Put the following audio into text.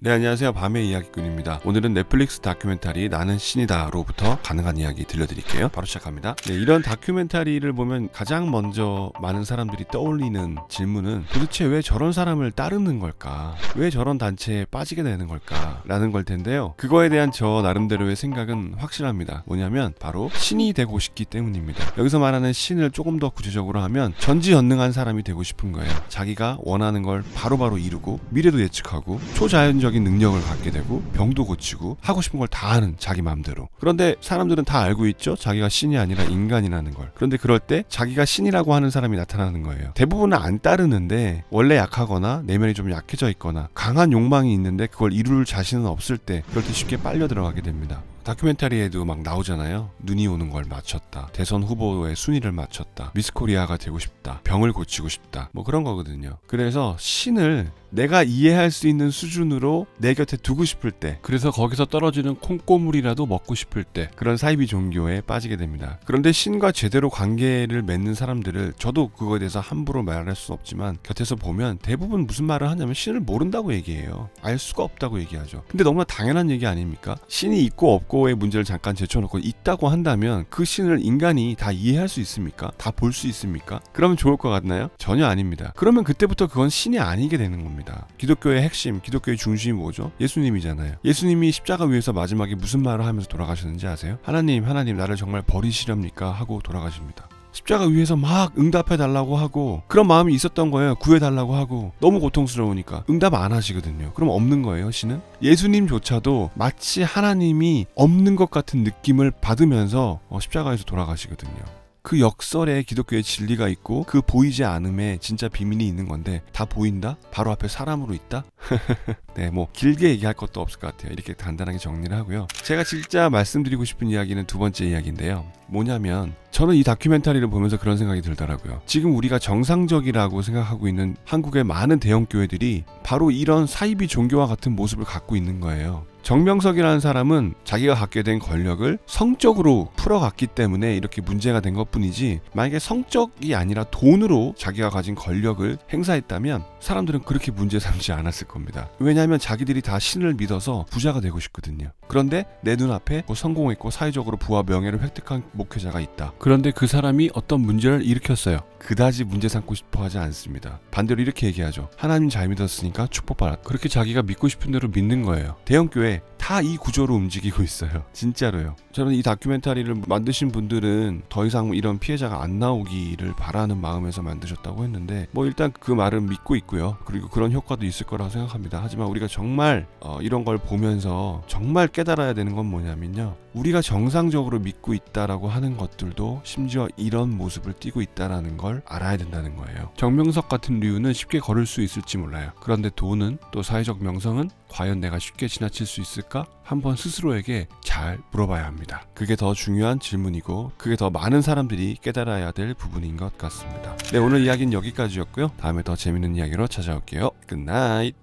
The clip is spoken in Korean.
네, 안녕하세요. 밤의 이야기꾼입니다. 오늘은 넷플릭스 다큐멘터리 나는 신이다 로부터 가능한 이야기 들려드릴게요. 바로 시작합니다. 네, 이런 다큐멘터리를 보면 가장 먼저 많은 사람들이 떠올리는 질문은 도대체 왜 저런 사람을 따르는 걸까? 왜 저런 단체에 빠지게 되는 걸까? 라는 걸 텐데요. 그거에 대한 저 나름대로의 생각은 확실합니다. 뭐냐면 바로 신이 되고 싶기 때문입니다. 여기서 말하는 신을 조금 더 구체적으로 하면 전지전능한 사람이 되고 싶은 거예요. 자기가 원하는 걸 바로바로 이루고 미래도 예측하고 초자연적 능력을 갖게 되고 병도 고치고 하고 싶은 걸 다 하는 자기 마음대로. 그런데 사람들은 다 알고 있죠? 자기가 신이 아니라 인간이라는 걸. 그런데 그럴 때 자기가 신이라고 하는 사람이 나타나는 거예요. 대부분은 안 따르는데 원래 약하거나 내면이 좀 약해져 있거나 강한 욕망이 있는데 그걸 이룰 자신은 없을 때 그럴 때 쉽게 빨려 들어가게 됩니다. 다큐멘터리에도 막 나오잖아요. 눈이 오는 걸 맞췄다. 대선 후보의 순위를 맞췄다. 미스코리아가 되고 싶다. 병을 고치고 싶다. 뭐 그런 거거든요. 그래서 신을 내가 이해할 수 있는 수준으로 내 곁에 두고 싶을 때, 그래서 거기서 떨어지는 콩고물이라도 먹고 싶을 때 그런 사이비 종교에 빠지게 됩니다. 그런데 신과 제대로 관계를 맺는 사람들을, 저도 그거에 대해서 함부로 말할 수는 없지만 곁에서 보면 대부분 무슨 말을 하냐면 신을 모른다고 얘기해요. 알 수가 없다고 얘기하죠. 근데 너무나 당연한 얘기 아닙니까? 신이 있고 없고의 문제를 잠깐 제쳐놓고 있다고 한다면 그 신을 인간이 다 이해할 수 있습니까? 다 볼 수 있습니까? 그러면 좋을 것 같나요? 전혀 아닙니다. 그러면 그때부터 그건 신이 아니게 되는 겁니다. 기독교의 핵심, 기독교의 중심이 뭐죠? 예수님이잖아요. 예수님이 십자가 위에서 마지막에 무슨 말을 하면서 돌아가셨는지 아세요? 하나님 나를 정말 버리시렵니까? 하고 돌아가십니다. 십자가 위에서 막 응답해달라고 하고 그런 마음이 있었던 거예요. 구해달라고 하고 너무 고통스러우니까 응답 안 하시거든요. 그럼 없는 거예요, 신은? 예수님조차도 마치 하나님이 없는 것 같은 느낌을 받으면서 십자가에서 돌아가시거든요. 그 역설에 기독교의 진리가 있고 그 보이지 않음에 진짜 비밀이 있는 건데 다 보인다? 바로 앞에 사람으로 있다? 네, 뭐 길게 얘기할 것도 없을 것 같아요. 이렇게 간단하게 정리를 하고요. 제가 진짜 말씀드리고 싶은 이야기는 두 번째 이야기인데요. 뭐냐면 저는 이 다큐멘터리를 보면서 그런 생각이 들더라고요. 지금 우리가 정상적이라고 생각하고 있는 한국의 많은 대형 교회들이 바로 이런 사이비 종교와 같은 모습을 갖고 있는 거예요. 정명석이라는 사람은 자기가 갖게 된 권력을 성적으로 풀어갔기 때문에 이렇게 문제가 된 것뿐이지, 만약에 성적이 아니라 돈으로 자기가 가진 권력을 행사했다면 사람들은 그렇게 문제 삼지 않았을 겁니다. 왜냐하면 자기들이 다 신을 믿어서 부자가 되고 싶거든요. 그런데 내 눈앞에 성공했고 사회적으로 부와 명예를 획득한 목회자가 있다. 그런데 그 사람이 어떤 문제를 일으켰어요. 그다지 문제 삼고 싶어 하지 않습니다. 반대로 이렇게 얘기하죠. 하나님 잘 믿었으니까 축복받았다. 그렇게 자기가 믿고 싶은 대로 믿는 거예요. 대형 교회 다 이 구조로 움직이고 있어요. 진짜로요. 저는 이 다큐멘터리를 만드신 분들은 더 이상 이런 피해자가 안 나오기를 바라는 마음에서 만드셨다고 했는데, 뭐 일단 그 말은 믿고 있고요. 그리고 그런 효과도 있을 거라고 생각합니다. 하지만 우리가 정말 이런 걸 보면서 정말 깨달아야 되는 건 뭐냐면요, 우리가 정상적으로 믿고 있다라고 하는 것들도 심지어 이런 모습을 띠고 있다라는 걸 알아야 된다는 거예요. 정명석 같은 류는 쉽게 걸을 수 있을지 몰라요. 그런데 돈은, 또 사회적 명성은 과연 내가 쉽게 지나칠 수 있을까? 한번 스스로에게 잘 물어봐야 합니다. 그게 더 중요한 질문이고 그게 더 많은 사람들이 깨달아야 될 부분인 것 같습니다. 네, 오늘 이야기는 여기까지였고요. 다음에 더 재밌는 이야기로 찾아올게요. 굿나잇.